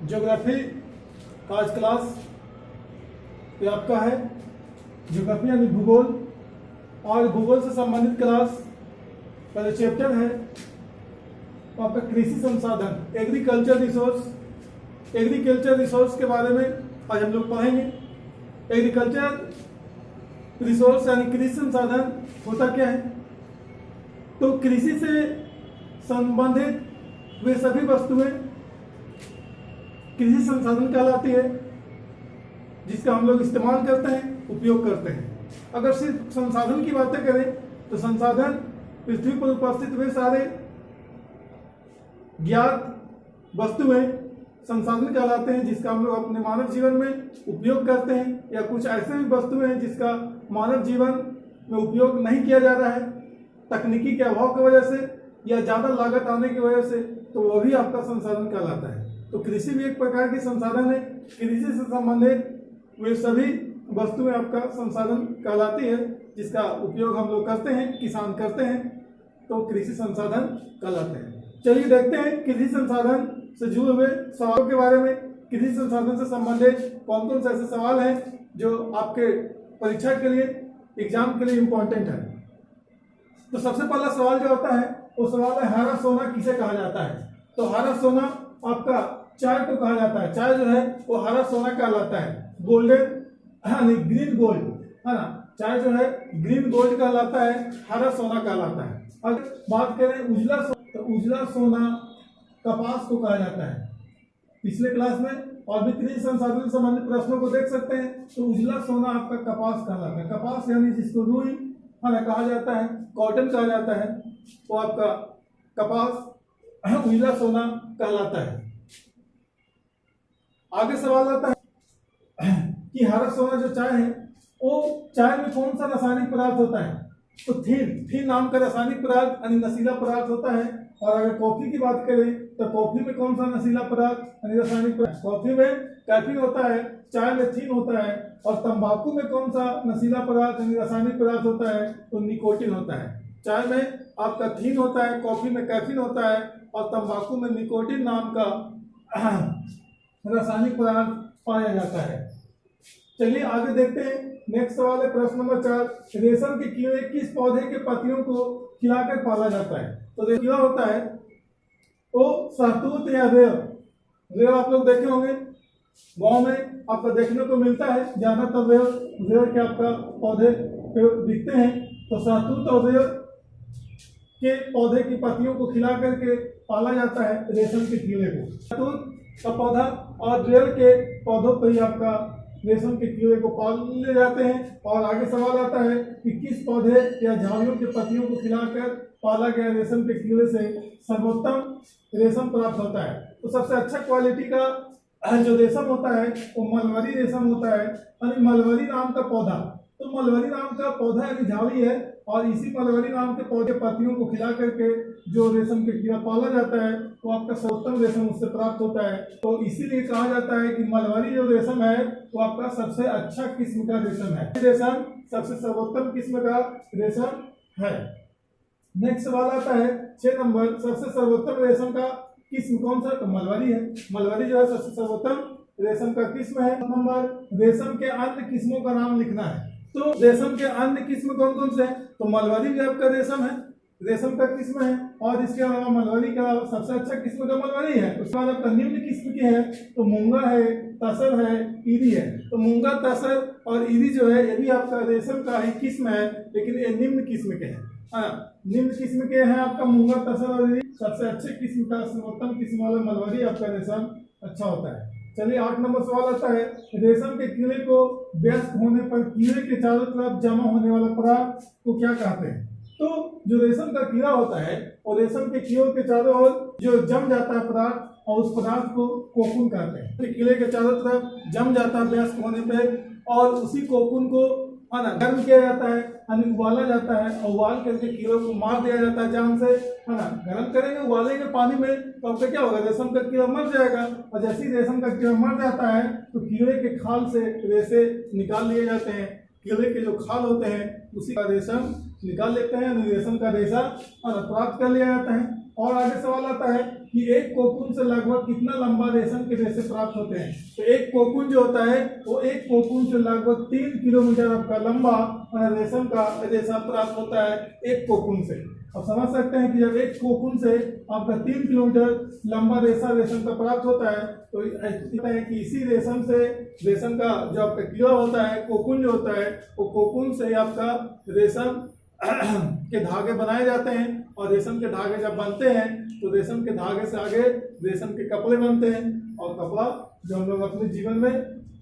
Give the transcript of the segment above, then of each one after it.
Geography आज class ये आपका है। ज्योग्राफी यानी भूगोल, और भूगोल से संबंधित क्लास पहले चैप्टर है तो आपका कृषि संसाधन, एग्रीकल्चर रिसोर्स के बारे में आज हम लोग पढ़ेंगे। एग्रीकल्चर रिसोर्स यानी कृषि संसाधन होता क्या है? तो कृषि से संबंधित वे सभी वस्तुएं कृषि संसाधन कहलाती है, जिसका हम लोग इस्तेमाल करते हैं, उपयोग करते हैं। अगर सिर्फ संसाधन की बातें करें तो संसाधन पृथ्वी पर उपस्थित वे सारे ज्ञात वस्तुएं संसाधन कहलाते हैं, जिसका हम लोग अपने मानव जीवन में उपयोग करते हैं, या कुछ ऐसे भी वस्तुएं हैं जिसका मानव जीवन में उपयोग नहीं किया जा रहा है तकनीकी के अभाव की वजह से या ज्यादा लागत आने की वजह से, तो वो भी आपका संसाधन कहलाता है। तो कृषि भी एक प्रकार की संसाधन है। कृषि से संबंधित वे सभी वस्तुएं आपका संसाधन कहलाती है, जिसका उपयोग हम लोग करते हैं, किसान करते हैं, तो कृषि संसाधन कहलाते हैं। चलिए देखते हैं कृषि संसाधन से जुड़े हुए सवालों के बारे में। कृषि संसाधन से संबंधित कौन कौन से ऐसे सवाल हैं जो आपके परीक्षा के लिए, एग्जाम के लिए इंपॉर्टेंट है। तो सबसे पहला सवाल जो होता है वो सवाल है, हरा सोना किसे कहा जाता है? तो हरा सोना आपका चाय को कहा जाता है। चाय जो है वो हरा सोना कहलाता है, गोल्डन यानी ग्रीन गोल्ड, है ना। चाय जो है ग्रीन गोल्ड कहलाता है, हरा सोना कहलाता है। अगर बात करें उजला सोना, तो उजला सोना कपास को कहा जाता है। पिछले क्लास में और भी कृषि संसाधन से संबंधित प्रश्नों को देख सकते हैं। तो उजला सोना आपका कपास कहलाता है। कपास यानी जिसको रुई, है ना, कहा जाता है, कॉटन कहा जाता है, वो आपका कपास उजला सोना कहलाता है। आगे सवाल आता है कि हरा सोना जो चाय है वो चाय में कौन सा रासायनिक पदार्थ होता है? तो थीन नाम का रासायनिक पदार्थ यानी नशीला पदार्थ होता है। और अगर कॉफी की बात करें तो कॉफी में कौन सा नशीला पदार्थ यानी रासायनिक पदार्थ? कॉफी में कैफीन होता है, चाय में थीन होता है। और तंबाकू में कौन सा नशीला पदार्थ यानी रासायनिक पदार्थ होता है? तो निकोटिन होता है। चाय में आपका थीन होता है, कॉफी में कैफीन होता है, और तंबाकू में निकोटिन नाम का रासायनिक पदार्थ पाया जाता है। चलिए आगे देखते हैं। नेक्स्ट सवाल है प्रश्न नंबर 4, रेशम के कीड़े किस पौधे के पत्तियों को खिलाकर पाला जाता है? तो कीड़ा होता है वो शहतूत या रेव आप लोग देखे होंगे, गांव में आपको देखने को मिलता है ज्यादातर रेव के आपका पौधे दिखते हैं। तो शहतूत और रेव के पौधे की पत्तियों को खिला करके पाला जाता है रेशम के कीड़े को। शहतूत का पौधा और रेव के पौधों पर ही आपका रेशम के कीड़े को पाले जाते हैं। और आगे सवाल आता है कि किस पौधे या झाड़ियों के पत्तियों को खिलाकर पाला गया रेशम के कीड़े से सर्वोत्तम रेशम प्राप्त होता है? तो सबसे अच्छा क्वालिटी का जो रेशम होता है वो मलबरी रेशम होता है, यानी मलबरी नाम का पौधा। तो मलबरी नाम का पौधा यानी झाड़ी है, और इसी मलबरी नाम के पौधे पत्तियों को खिला करके जो रेशम के कीड़ा पाला जाता है वो आपका सर्वोत्तम रेशम उससे प्राप्त होता है। तो इसीलिए कहा जाता है कि मलबरी जो रेशम है वो आपका सबसे अच्छा किस्म का रेशम है। रेशम सबसे सर्वोत्तम किस्म का रेशम है। नेक्स्ट सवाल आता है 6 नंबर, सबसे सर्वोत्तम रेशम का किस्म कौन सा? तो मलबरी है। मलबरी जो है सबसे सर्वोत्तम रेशम का किस्म है। नंबर, रेशम के अन्य किस्मों का नाम लिखना है। तो रेशम के अन्य किस्म कौन कौन से हैं? तो मलबरी भी आपका रेशम है, रेशम का किस्म है, और इसके अलावा मलबरी का सबसे अच्छा किस्म का मलबरी है। उसके बाद आपका निम्न किस्म के है, तो मूंगा है, तसर है, ईरी है। तो मूंगा, तसर और ईरी जो है ये भी आपका रेशम का ही किस्म है, लेकिन ये निम्न किस्म के हैं। निम्न किस्म के हैं आपका मूंगा, तसर और ईरी। सबसे अच्छे किस्म का सर्वोत्तम किस्म वाला मलबरी आपका रेशम अच्छा होता है। चलिए 8 नंबर सवाल आता है, रेशम के कीड़े को व्यस्त होने पर कीड़े के चारों तरफ जमा होने वाला पराग को क्या कहते हैं? तो जो रेशम का कीड़ा होता है और रेशम के कीड़ों के चारों ओर जो जम जाता है पदार्थ, और उस पदार्थ को कोकून कहते हैं। तो कीड़े के चारों तरफ जम जाता है व्यस्त होने पर, और उसी कोकून को गर्म किया जाता है, यानी उबाला जाता है, और उबाल करके कीड़ों को मार दिया जाता है जान से, है ना। गर्म करेंगे, उबालेंगे पानी में, तो आपका क्या होगा? रेशम का कीड़ा मर जाएगा। और जैसे ही रेशम का कीड़ा मर जाता है तो कीड़े के खाल से रेशे निकाल लिए जाते हैं। कीड़े के जो खाल होते हैं उसी का रेशम निकाल लेते हैं, रेशम का रेशा प्राप्त कर लिया जाता है। और आगे सवाल आता है कि एक कोकून से लगभग कितना लंबा रेशम के रेशे प्राप्त होते हैं। तो एक कोकून जो होता है वो एक कोकून से लगभग 3 किलोमीटर आपका लंबा रेशम का रेशा प्राप्त होता है एक कोकून से। अब समझ सकते हैं कि जब एक कोकून से आपका 3 किलोमीटर लंबा रेशम का प्राप्त होता है तो है कि इसी रेशम से रेशम का जो आपका कीड़ा होता है, कोकून जो होता है, वो कोकून से आपका रेशम के धागे बनाए जाते हैं। और रेशम के धागे जब बनते हैं तो रेशम के धागे से आगे रेशम के कपड़े बनते हैं, और कपड़ा जो हम लोग अपने जीवन में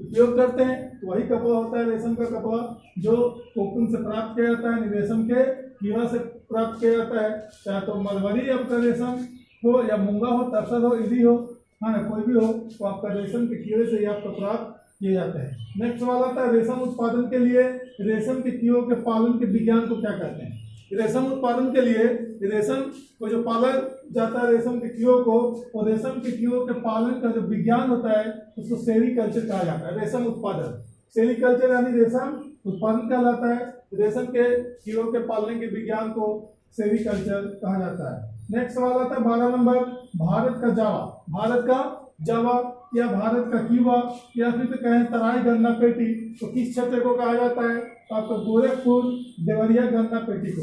उपयोग करते हैं तो वही कपड़ा होता है रेशम का कपड़ा, जो कोकून से प्राप्त किया जाता है, रेशम के कीड़ा से प्राप्त किया जाता है। चाहे तो मलबरी आपका रेशम हो या मूंगा हो, तसर हो, इली हो, हाँ ना, कोई भी हो, तो आपका रेशम के कीड़े से ही आपका प्राप्त किए जाते हैं। नेक्स्ट सवाल आता है, रेशम उत्पादन के लिए रेशम के कीड़ों के पालन के विज्ञान को क्या कहते हैं। रेशम उत्पादन के लिए रेशम को जो पाला जाता है रेशम के कीड़ों को, और रेशम के कीड़ों के पालन का जो विज्ञान होता है उसको सेरीकल्चर कहा जाता है। रेशम उत्पादन, सेरीकल्चर यानी रेशम उत्पादन कहलाता है। रेशम के कीड़ों के पालने के विज्ञान को सेरीकल्चर कहा जाता है। नेक्स्ट सवाल आता है 12 नंबर, भारत का जावा। भारत का जावा या भारत का कीवा या फिर तो कहें तराई गन्ना पेटी, तो किस क्षेत्र को कहा जाता है। तो आपको गोरखपुर देवरिया गन्ना पेटी को,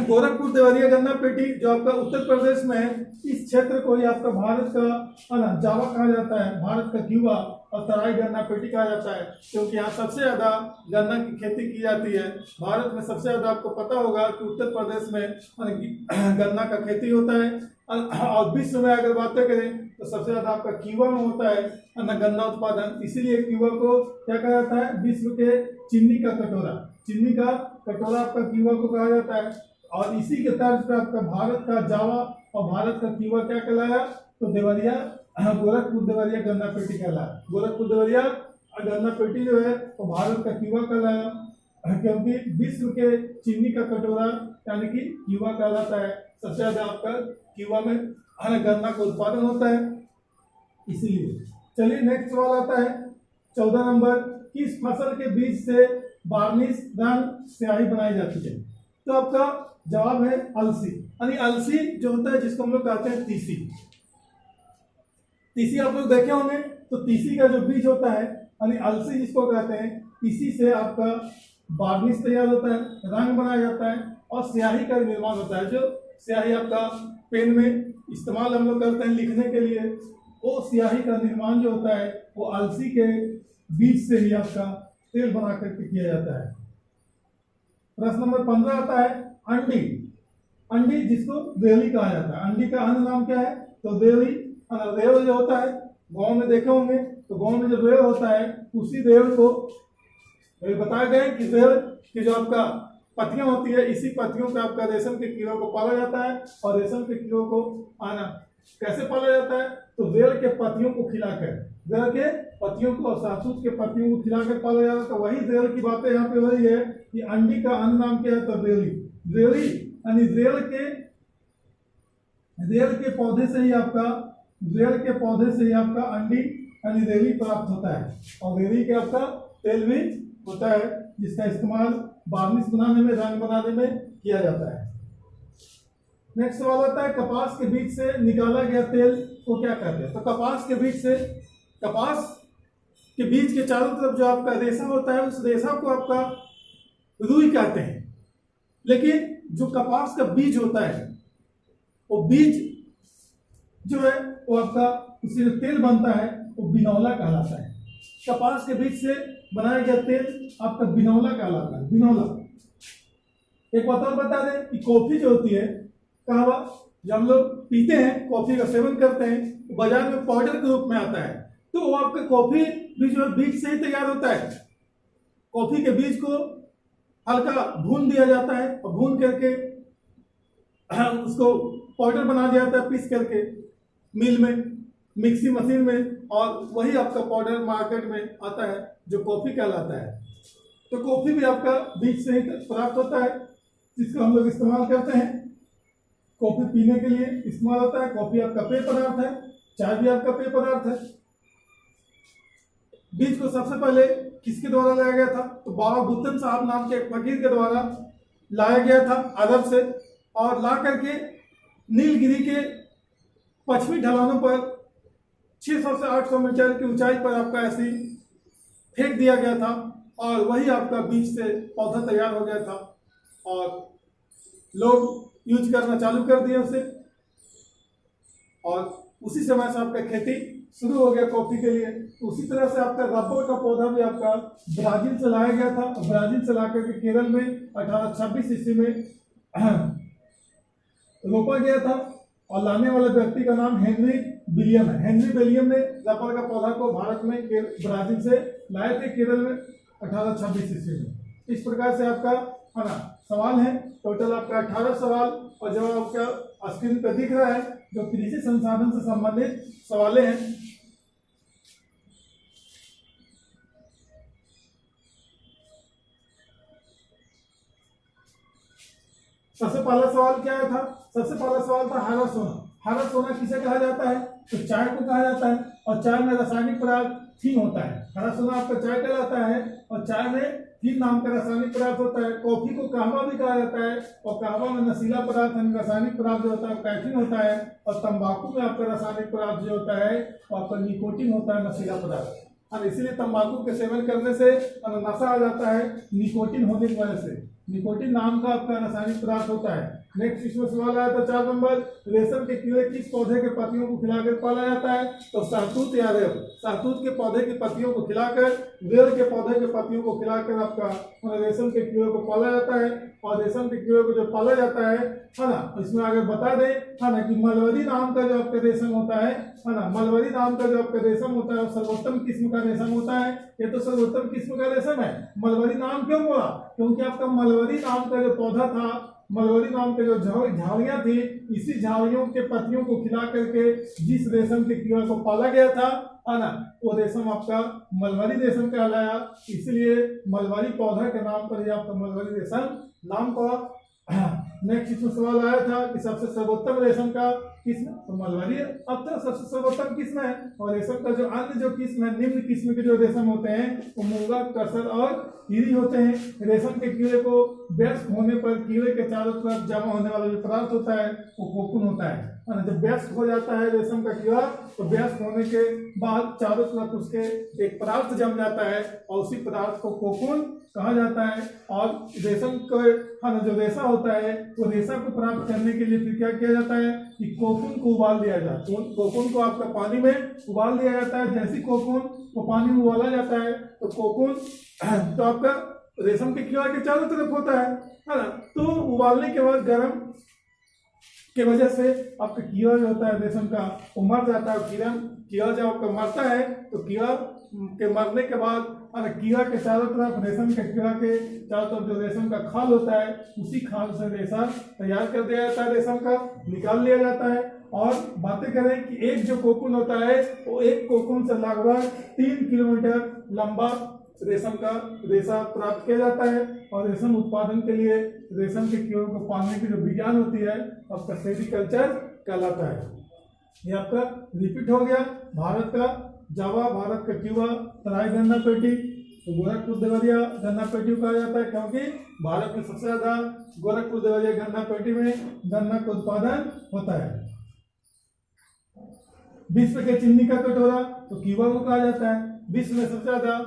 गोरखपुर देवरिया गन्ना पेटी जो आपका उत्तर प्रदेश में है, इस क्षेत्र को ही आपका भारत का जावा कहा जाता है, भारत का क्यूबा और तराई गन्ना पेटी कहा जाता है, क्योंकि यहाँ सबसे ज्यादा गन्ना की खेती की जाती है। भारत में सबसे ज्यादा आपको पता होगा कि उत्तर प्रदेश में गन्ना का खेती होता है। और विश्व में अगर बातें करें तो सबसे ज्यादा आपका क्यूबा में होता है गन्ना उत्पादन। इसीलिए क्यूबा को क्या कहा जाता है, विश्व के चीनी का कटोरा, चीनी का कटोरा आपका क्यूबा को कहा जाता है। और इसी के तर्ज पर आपका भारत का जावा और भारत का क्यूबा क्या कहलाया, तो देवरिया, गोरखपुर देवरिया गन्ना पेटी कहलाया। गोरखपुर देवरिया गन्ना पेटी जो है वो भारत का क्यूबा कहलाया, क्योंकि विश्व के चीनी का कटोरा यानी कि क्यूबा कहलाता है। सबसे ज्यादा आपका क्यूबा में गन्ना का उत्पादन होता है इसीलिए। चलिए नेक्स्ट सवाल आता है 14 नंबर, किस फसल के बीज से वार्निश रंग स्याही बनाई जाती है। तो आपका जवाब है अलसी, यानी अलसी जो होता है जिसको हम लोग कहते हैं तीसी। तीसी आप लोग देखे होंगे, तो तीसी का जो बीज होता है यानी अलसी जिसको कहते हैं, इसी से आपका वार्निश तैयार होता है, रंग बनाया जाता है और स्याही का निर्माण होता है। जो स्याही आपका पेन में इस्तेमाल हम लोग करते हैं लिखने के लिए, वो स्याही का निर्माण जो होता है वो अलसी के बीज से ही आपका तेल बना करके किया जाता है। प्रश्न नंबर 15 आता है अंडी। अंडी जिसको रेवड़ी कहा जाता है, अंडी का अन्य नाम क्या है, तो रेवड़ी। रेवड़ जो होता है गांव में देखे होंगे, तो गांव में जो रेवड़ होता है उसी रेवड़ को बताया गया है कि रेवड़ की जो आपका पत्तियां होती है, इसी पत्तियों पे आपका रेशम के कीड़ों को पाला जाता है। और रेशम के कीड़ों को कैसे पाला जाता है, तो रेवड़ के पत्तियों को खिलाकर, रेवड़ के पत्तियों को और सहतूत के पत्तियों को खिलाकर पाला जाता है। तो वही रेवड़ की बातें यहाँ पे हो रही है कि अंडी का अन्य नाम क्या है, तो रेवड़ी। रेवड़ी यानी रेवड़ के पौधे से ही आपका अंडी यानी रेवड़ी प्राप्त होता है। और रेवड़ी के आपका तेल भी होता है जिसका इस्तेमाल वार्निश बनाने में, रंग बनाने में किया जाता है। नेक्स्ट सवाल आता है कपास के बीज से निकाला गया तेल को क्या कहते हैं। तो कपास के बीज के चारों तरफ जो आपका रेशा होता है उस रेशा को आपका रुई कहते हैं। लेकिन जो कपास का बीज होता है वो बीज जो है वो आपका उससे जो तेल बनता है वो बिनौला कहलाता है। कपास के बीज से बनाया गया तेल आपका बिनौला कहलाता है, बिनौला। एक बात और बता दें कि कॉफी जो होती है, कहवा जब हम लोग पीते हैं, कॉफी का सेवन करते हैं, तो बाजार में पाउडर के रूप में आता है। तो वो आपका कॉफी भी जो है बीज से ही तैयार होता है। कॉफी के बीज को हल्का भून दिया जाता है और भून करके उसको पाउडर बना दिया जाता है, पीस करके मिल में, मिक्सी मशीन में, और वही आपका पाउडर मार्केट में आता है जो कॉफी कहलाता है। तो कॉफी भी आपका बीज से ही प्राप्त होता है, जिसको हम लोग इस्तेमाल करते हैं, कॉफी पीने के लिए इस्तेमाल होता है। कॉफी आपका पेय पदार्थ है, चाय भी आपका पेय पदार्थ है। बीज को सबसे पहले किसके द्वारा लाया गया था? तो बाबा बुत्तन साहब नाम के एक फकीर के द्वारा लाया गया था अरब से, और ला करके नीलगिरी के पश्चिमी ढलानों पर 600 से 800 मीटर की ऊंचाई पर आपका ऐसे फेंक दिया गया था, और वही आपका बीज से पौधा तैयार हो गया था, और लोग यूज करना चालू कर दिए उसे, और उसी समय से आपका खेती शुरू हो गया कॉफी के लिए। उसी तरह से आपका रबर का पौधा भी आपका ब्राजील से लाया गया था, और ब्राजील से लाकर के केरल में 1826 ईस्वी में रोपा गया था, और लाने वाले व्यक्ति का नाम हेनरी विलियम है। हेनरी विलियम ने रबर का पौधा को भारत में ब्राजील से लाए थे केरल में 1826 ईस्वी में। इस प्रकार से आपका है ना सवाल है, टोटल आपका 18 सवाल, और जब आपका स्क्रीन पर दिख रहा है जो कृषि संसाधन से संबंधित सवालें हैं। सबसे पहला सवाल क्या था? सबसे पहला सवाल था हरा सोना। हरा सोना किसे कहा जाता है? तो चाय को कहा जाता है, और चाय में रासायनिक पदार्थ थीन होता है। हरा सोना आपका चाय कहलाता है, और चाय में थीन नाम का रासायनिक पदार्थ होता है। कॉफी को कहवा भी कहा जाता है, और कहवा में नशीला पदार्थ रासायनिक पदार्थ जो होता है कैफीन होता है, और तंबाकू में आपका रासायनिक पदार्थ जो होता है वो आपका निकोटीन होता है, नशीला पदार्थ। और इसीलिए तंबाकू के सेवन करने से नशा आ जाता है निकोटीन होने की वजह से। निकोटीन नाम का आपका रासायनिक पदार्थ होता है। नेक्स्ट इसमें सवाल आया था 4 नंबर, रेशम के कीड़े किस पौधे के पत्तियों को खिलाकर पाला जाता है? तो शहतूत या रेल। शहतूत के पौधे की पत्तियों को खिलाकर, रेल के पौधे के पत्तियों को खिलाकर आपका रेशम के कीड़ों को पाला जाता है। और रेशम के कीड़ों को जो पाला जाता है ना, इसमें आगे बता दें है ना कि मलबरी नाम का जो आपका रेशम होता है ना, मलबरी नाम का जो आपका रेशम होता है सर्वोत्तम किस्म का रेशम होता है। ये तो सर्वोत्तम किस्म का रेशम है। मलबरी नाम क्यों बोला? क्योंकि आपका मलबरी नाम का जो पौधा था, मलबरी नाम के जो झाड़ियां थी, इसी झाड़ियों के पत्तियों को खिला करके जिस रेशम के कीड़ा को पाला गया था है ना, वो रेशम आपका मलबरी रेशम कहलाया। इसलिए मलबरी पौधा के नाम पर ही आपका मलबरी रेशम नाम पड़ा। नेक्स्ट इसमें सवाल आया था कि सबसे सर्वोत्तम रेशम का किस्म? तो मलबरी अब तक सबसे सर्वोत्तम किस्म है, और रेशम का जो अन्य जो किस्म है, निम्न किस्म के जो रेशम होते हैं वो मूंगा, कसर और ईरी होते हैं। रेशम के कीड़े को व्यस्त होने पर कीड़े के चारों तरफ जमा होने वाला जो पदार्थ होता है वो कोकून होता है। जब व्यस्त हो जाता है रेशम का कीड़ा, तो व्यस्त होने के बाद चारों तरफ उसके एक पदार्थ जम जाता है, और उसी पदार्थ को कोकून कहा जाता है। और रेशम का जो रेशा होता है, वो रेशा को प्राप्त करने के लिए फिर क्या किया जाता है कि कोकून को उबाल दिया जाता है। कोकून को आपका पानी में उबाल दिया जाता है। जैसे कोकून को पानी में उबाला जाता है, तो कोकून तो आपका रेशम के कीड़ा के चारों तरफ होता है ना। तो उबालने के बाद गर्म के वजह से आपका कीड़ा जो होता है रेशम का वो मर जाता है। कीड़ा जब आपका मरता है, तो कीड़ा के मरने के बाद कीड़ा के चारों तरफ, रेशम के कीड़ा के चारों तरफ जो रेशम का खाल होता है, उसी खाल से रेशा तैयार कर दिया जाता है, रेशम का निकाल लिया जाता है। और बातें करें कि एक जो कोकून होता है, वो एक कोकून से लगभग 3 किलोमीटर लंबा रेशम का रेशा प्राप्त किया जाता है। और रेशम उत्पादन के लिए रेशम के कीड़ों को पालने की जो विज्ञान होती है आपका सेरीकल्चर कहलाता है। ये आपका रिपीट हो गया। भारत का जावा, भारत का क्यूबा, तराई गन्ना पेटी, तो गोरखपुर देवरिया गन्ना पेटी कहा जाता है, क्योंकि भारत में सबसे ज्यादा गोरखपुर देवरिया गन्ना पेटी में गन्ना का उत्पादन होता है। विश्व के चीनी का कटोरा, तो क्यूबा को कहा जाता है। विश्व में सबसे ज्यादा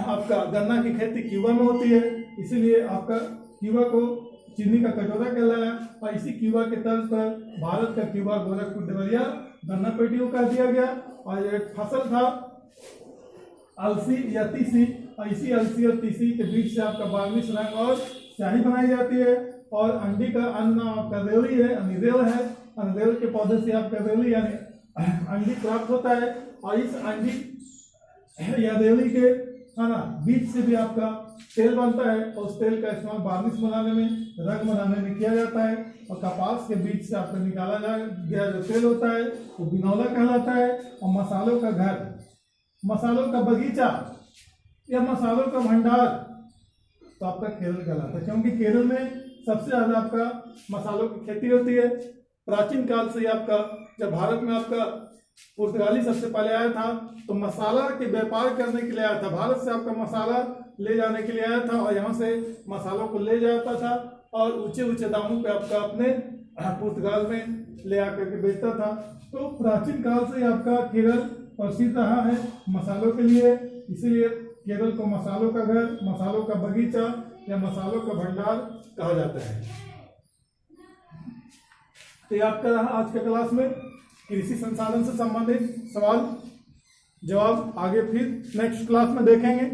आपका गन्ना की खेती क्यूबा में होती है, इसीलिए आपका क्यूबा को चीनी का कटोरा कहलाया। और इसी क्यूबा के तर्ज पर भारत का क्यूबा गोरखपुर देवरिया गन्ना पेटी को कह दिया गया। और एक फसल था अलसी या तीसी, और इसी अलसी और तीसी के बीच से आपका बार्निश रंग और स्याही बनाई जाती है। और अंडी का अन्न आपका रेवड़ी है, रेल है, रेल के पौधे से आपका रेवड़ी यानी अंडी प्राप्त होता है। और इस अंडी या रेवड़ी के बीज से भी आपका तेल बनता है, और उस तेल का इस्तेमाल बार्निश बनाने में, रंग बनाने में किया जाता है। और कपास के बीज से आपका निकाला गया जो तेल होता है वो बिनौला कहलाता है। और मसालों का घर, मसालों का बगीचा या मसालों का भंडार तो आपका केरल कहलाता है, क्योंकि केरल में सबसे ज्यादा आपका मसालों की खेती होती है। प्राचीन काल से आपका जब भारत में आपका पुर्तगाली सबसे पहले आया था, तो मसाला के व्यापार करने के लिए आया था। भारत से आपका मसाला ले जाने के लिए आया था और यहाँ से मसालों को ले जाता था और ऊंचे ऊंचे दामों पे आपका अपने पुर्तगाल में ले आकर के बेचता था। तो प्राचीन काल से आपका केरल प्रसिद्ध रहा है मसालों के लिए, इसीलिए केरल को मसालों का घर, मसालों का बगीचा या मसालों का भंडार कहा जाता है। तो ये आपका रहा आज के क्लास में कृषि संसाधन से संबंधित सवाल जवाब। आगे फिर नेक्स्ट क्लास में देखेंगे।